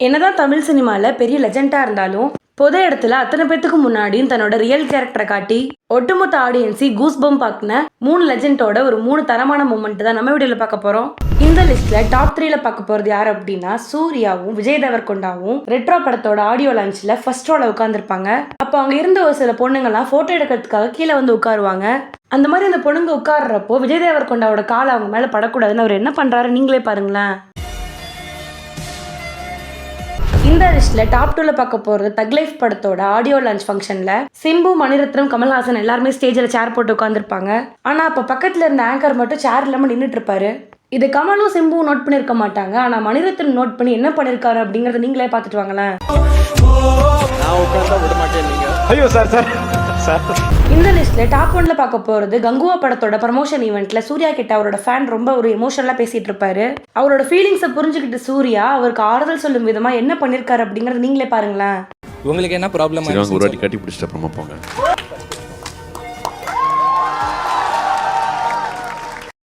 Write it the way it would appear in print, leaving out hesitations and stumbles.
என்னதான் தமிழ் சினிமாவில் பெரிய லெஜெண்டாக இருந்தாலும் பொது இடத்துல அத்தனை பேத்துக்கு முன்னாடியும் தன்னோட ரியல் கேரக்டரை காட்டி ஒட்டுமொத்த ஆடியன்ஸி கூஸ் பம்ப் ஆக்குன 3 லெஜெண்டோட ஒரு 3 தரமான மூமெண்ட் தான் நம்ம வீடியோவில் பார்க்க போகிறோம். இந்த லிஸ்ட்டில் டாப் 3ல பார்க்க போகிறது யார் அப்படின்னா சூர்யாவும் விஜய் தேவர்கொண்டாவும் ரெட்ரோ படத்தோட ஆடியோ லான்ச்சில் ஃபர்ஸ்ட் ரோல உட்காந்துருப்பாங்க. அப்போ அங்கே இருந்த ஒரு சில பொண்ணுங்கள்லாம் ஃபோட்டோ எடுக்கிறதுக்காக கீழே வந்து உட்காருவாங்க. அந்த மாதிரி அந்த பொண்ணுங்க உட்கார்றப்போ விஜய் தேவர்கொண்டாவோட காலை அவங்க மேலே படக்கூடாதுன்னு அவர் என்ன பண்ணுறாரு நீங்களே பாருங்களேன். இந்த லிஸ்ட்ல டாப் 2ல பார்க்க போறது தக் லைஃப் படத்தோட ஆடியோ லான்ச் ஃபங்க்ஷன்ல சிம்பு, மணிரத்னம், கமல்ஹாசன் எல்லாருமே ஸ்டேஜில் சேர் போட்டு உட்காந்துருப்பாங்க. ஆனா அப்ப பக்கத்துல இருந்த ஆங்கர் மட்டும் சேர் இல்லாம நின்றுட்டு இருப்பாரு. இது கமலும் சிம்புவும் நோட் பண்ணிருக்க மாட்டாங்க. ஆனா மணிரத்னம் நோட் பண்ணி என்ன பண்ணிருக்காரு அப்படிங்கறத நீங்களே பார்த்துட்டு வாங்களேன். இந்த லிஸ்ட்ல டாப் 1ல பார்க்க போறது கங்குவா படத்தோட ப்ரமோஷன் ஈவெண்ட்ல சூர்யா கிட்ட அவரோட ஃபேன் ரொம்ப ஒரு எமோஷனலா பேசிட்டு இருப்பாரு. அவரோட ஃபீலிங்ஸை புரிஞ்சுக்கிட்டு சூர்யா அவருக்கு ஆறுதல் சொல்லும் விதமா என்ன பண்ணிருக்காரு அப்படிங்கறத நீங்களே பாருங்களேன். உங்களுக்கு என்ன ப்ராப்ளம்? ஒரு வாட்டி கட்டி பிடிச்சிட்டு அப்புறமா போங்க.